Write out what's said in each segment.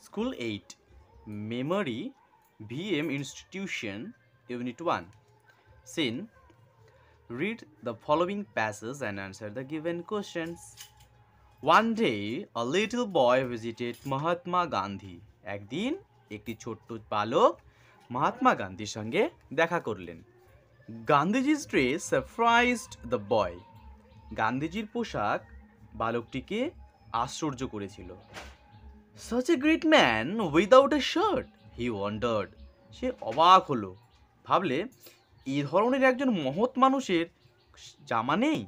School 8 Memory VM Institution Unit 1. Scene. Read the following passages and answer the given questions. One day, a little boy visited Mahatma Gandhi. একদিন একটি ছোট্ট বালক মহাত্মা গান্ধীর সঙ্গে দেখা করলেন। গান্ধীজির ড্রেস সারপ্রাইজড দ্য বয়। গান্ধীজির পোশাক বালকটিকে আশ্চর্য করেছিল। Such a great man without a shirt, he wondered. সে অবাক হলো, ভাবলে এই ধরনের একজন মহৎ মানুষের জামা নেই।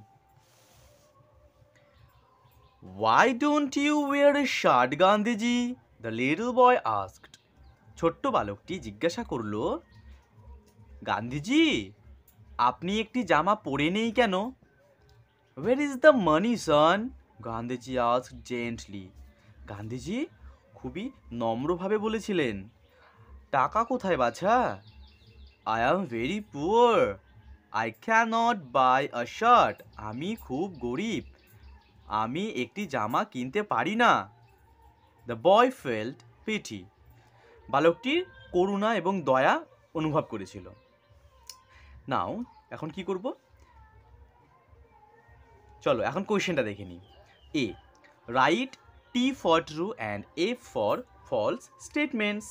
Why don't you wear a shirt, Gandhiji? The little boy asked. ছোট্ট বালকটি জিজ্ঞাসা করল, গান্ধীজি আপনি একটি জামা পরে নেই কেন? Where is the money, son? Gandhiji asked gently. Gandhiji খুবই নম্রভাবে বলেছিলেন, টাকা কোথায় বাছা? I am very poor. I cannot buy a shirt. আমি খুব গরিব, আমি একটি জামা কিনতে পারি না। The boy felt pity. বালকটির করুণা এবং দয়া অনুভব করেছিল। নাও এখন কি করব? চলো এখন কোয়েশ্চেনটা দেখে নিই। A. Write T for true and A for false statements.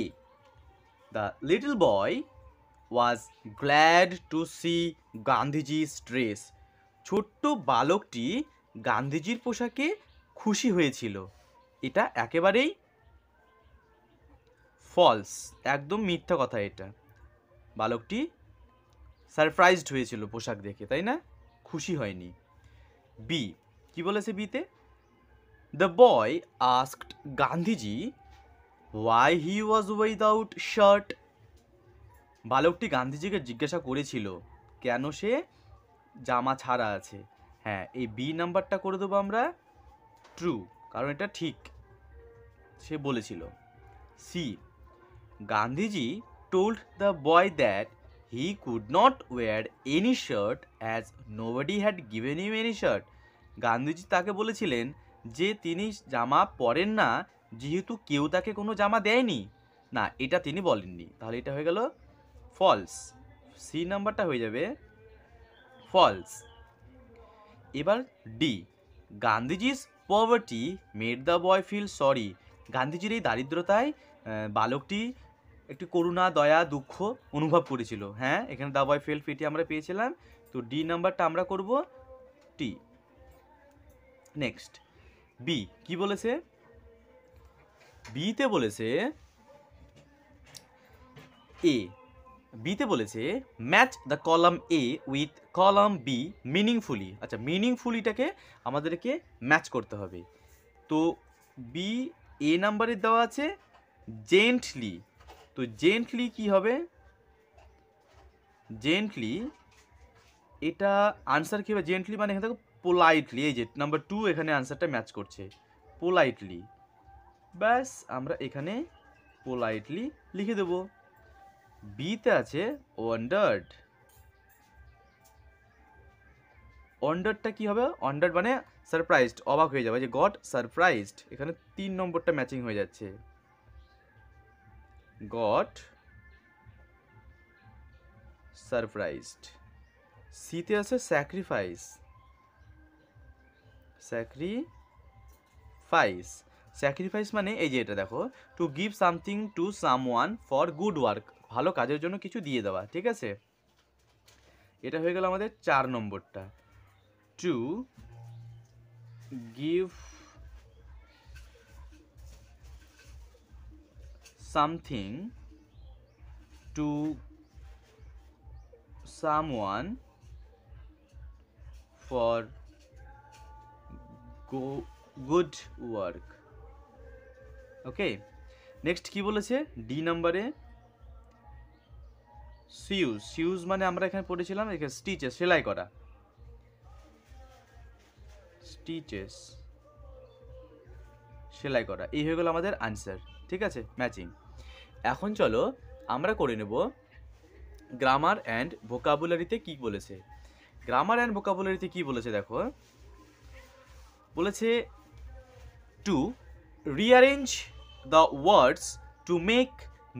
A. The little boy was glad to see Gandhiji's dress. ছোট্ট বালকটি গান্ধীজির পোশাকে খুশি হয়েছিল। এটা একেবারেই ফলস, একদম মিথ্যা কথা এটা। বালকটি সারপ্রাইজড হয়েছিল পোশাক দেখে, তাই না? খুশি হয়নি। বি কি বলেছে বিতে? The boy asked Gandhiji why he was without shirt. বালকটি গান্ধীজিকে জিজ্ঞাসা করেছিল কেন সে জামা ছাড়া আছে। হ্যাঁ, এই বি নাম্বারটা করে দেবো আমরা ট্রু, কারণ এটা ঠিক, সে বলেছিল। C. Gandhiji told the boy that he could not wear any shirt as nobody had given him any shirt. Gandhiji তাকে বলেছিলেন যে তিনি জামা পরেন না যেহেতু কেউ তাকে কোনো জামা দেয়নি। না, এটা তিনি বলেননি, তাহলে এটা হয়ে গেল ফলস। সি নাম্বারটা হয়ে যাবে ফলস। এবার D. গান্ধীজি's poverty made the boy feel sorry. গান্ধীজির এই দারিদ্রতায় বালকটি একটি করুণা, দয়া, দুঃখ অনুভব করেছিল। হ্যাঁ, এখানে দ্য বয় ফেল পিটি আমরা পেয়েছিলাম, তো ডি নাম্বারটা আমরা করব টি। নেক্সট বি কি বলেছে? বিতে বলেছে এ। বিতে বলেছে match the column A with column B meaningfully. আচ্ছা, মিনিংফুলিটাকে আমাদেরকে ম্যাচ করতে হবে। তো বি এ নাম্বারে দেওয়া আছে জেন্টলি, তো জেন্টলি কি হবে? জেন্টলি এটা আনসার কি হবে? জেন্টলি মানে এখানে দেখো পোলাইটলি, এই যে নাম্বার 2 এখানে আনসারটা ম্যাচ করছে পোলাইটলি। ব্যাস আমরা এখানে পোলাইটলি লিখে দেব। বিতে আছে ওয়ান্ডার্ড। ওয়ান্ডার্ডটা কি হবে? ওয়ান্ডার্ড মানে সারপ্রাইজড, অবাক হয়ে যাবে, যে গট সারপ্রাইজড। এখানে 3 নম্বরটা ম্যাচিং হয়ে যাচ্ছে, গট সারপ্রাইজড। সিতে আছে স্যাক্রিফাইস। স্যাক্রিফাইস, স্যাক্রিফাইস মানে এই যে এটা দেখো, to give something to someone for good work, ভালো কাজের জন্য কিছু দিয়ে দেওয়া। ঠিক আছে, এটা হয়ে গেল আমাদের 4 নম্বরটা। To give something to someone for good work. Okay, next কি বলেছে? ডি নাম্বারে সিউজ। সিউজ মানে আমরা এখানে পড়েছিলাম এখানে স্টিচেস, সেলাই করা, স্টিচেস সেলাই করা। এই হয়ে গেল আমাদের আনসার। ঠিক আছে, ম্যাচিং। এখন চলো আমরা করে নেব গ্রামার অ্যান্ড ভোকাবুলারিতে কি বলেছে। গ্রামার অ্যান্ড ভোকাবুলারিতে কি বলেছে দেখো, বলেছে to rearrange the words to make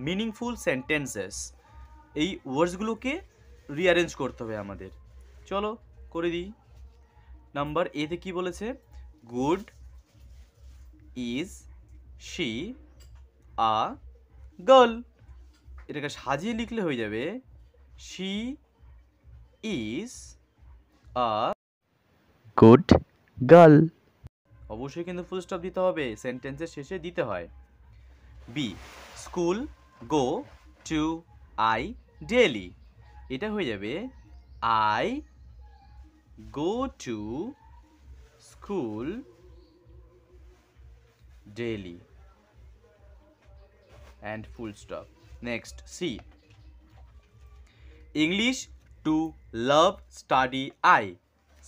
meaningful sentences. এই ওয়ার্ডসগুলোকে রিঅ্যারেঞ্জ করতে হবে আমাদের। চলো করে দিই। নাম্বার এতে কি বলেছে? Good is she a girl. এটাকে সাজিয়ে লিখলে হয়ে যাবে she is a good girl. অবশ্যই কিন্তু ফুল স্টপ দিতে হবে, সেন্টেন্সের শেষে দিতে হয়। B, school go to I daily. এটা হয়ে যাবে I go to school daily and full stop. Next, C, English to love study I।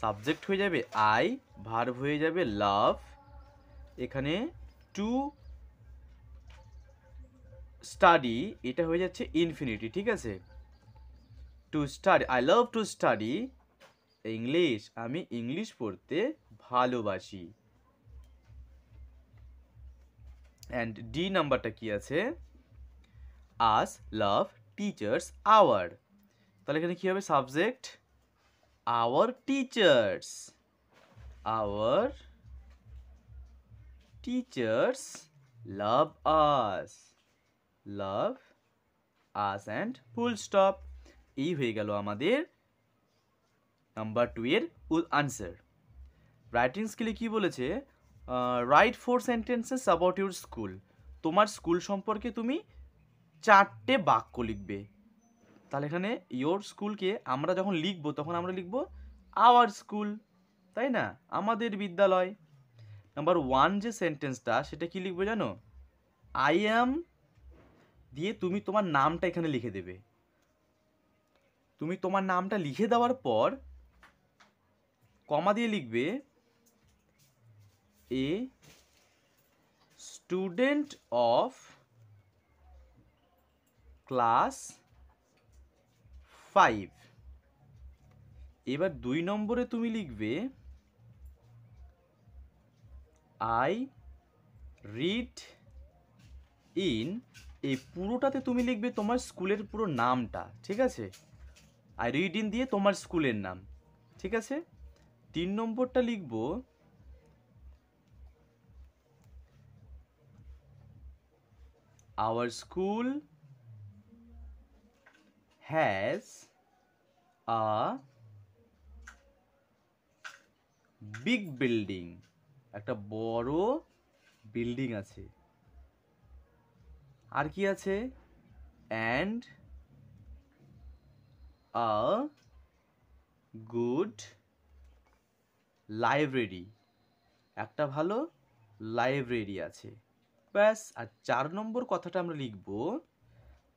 Subject হয়ে যাবে I, ভার্ব হয়ে যাবে লাভ, এখানে টু স্টাডি এটা হয়ে যাচ্ছে ইনফিনিটি, ঠিক আছে? To study, I love to study English, আমি ইংলিশ পড়তে ভালোবাসি। অ্যান্ড ডি নাম্বারটা কি আছে? আস লাভ টিচার্স আওয়ার। তাহলে এখানে কি হবে? Subject our teachers, our teachers love us, love us and full stop. এই হয়ে গেল আমাদের নাম্বার 2 এর আনসার। রাইটিং স্কিলে কি বলেছে? Right 4 sentences about your school. তোমার স্কুল সম্পর্কে তুমি 4টে বাক্য লিখবে। তাহলে এখানে ইয়োর স্কুলকে আমরা যখন লিখবো তখন আমরা লিখবো আওয়ার স্কুল, তাই না? আমাদের বিদ্যালয়। নাম্বার 1 যে সেন্টেন্সটা সেটা কি লিখবে জানো? আই অ্যাম দিয়ে তুমি তোমার নামটা এখানে লিখে দেবে। তুমি তোমার নামটা লিখে দেওয়ার পর কমা দিয়ে লিখবে এ স্টুডেন্ট অফ ক্লাস 5। এবার 2 নম্বরে তুমি লিখবে আই রিড ইন, এই পুরোটাতে তুমি লিখবে তোমার স্কুলের পুরো নামটা, ঠিক আছে? আই রিড ইন দিয়ে তোমার স্কুলের নাম, ঠিক আছে? 3 নম্বরটা লিখব our school has a big building. একটা বড় বিল্ডিং আছে। আর কি আছে? অ্যান্ড আ গুড লাইব্রেরি, একটা ভালো লাইব্রেরি আছে। ব্যাস। আর 4 নম্বর কথাটা আমরা লিখব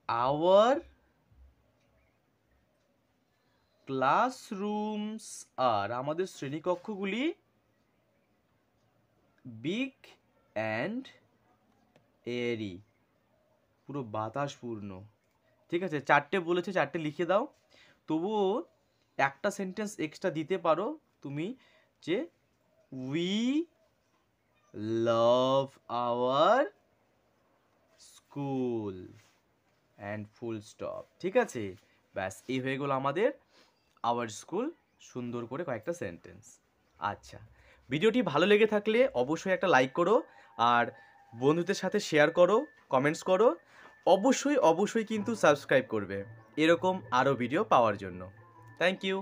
আওয়ার ক্লাসরুমস আর, আমাদের শ্রেণীকক্ষগুলি বিগ অ্যান্ড এয়ারি, পুরো বাতাসপূর্ণ, ঠিক আছে? 4টে বলেছে, 4টে লিখে দাও। তবুও একটা সেন্টেন্স এক্সট্রা দিতে পারো তুমি, যে we love our school and full stop, ঠিক আছে? ব্যাস, এই হয়ে গেল আমাদের আওয়ার স্কুল, সুন্দর করে কয়েকটা সেন্টেন্স। আচ্ছা, ভিডিওটি ভালো লেগে থাকলে অবশ্যই একটা লাইক করো, আর বন্ধুদের সাথে শেয়ার করো, কমেন্টস করো, অবশ্যই অবশ্যই কিন্তু সাবস্ক্রাইব করবে এরকম আরও ভিডিও পাওয়ার জন্য। Thank you.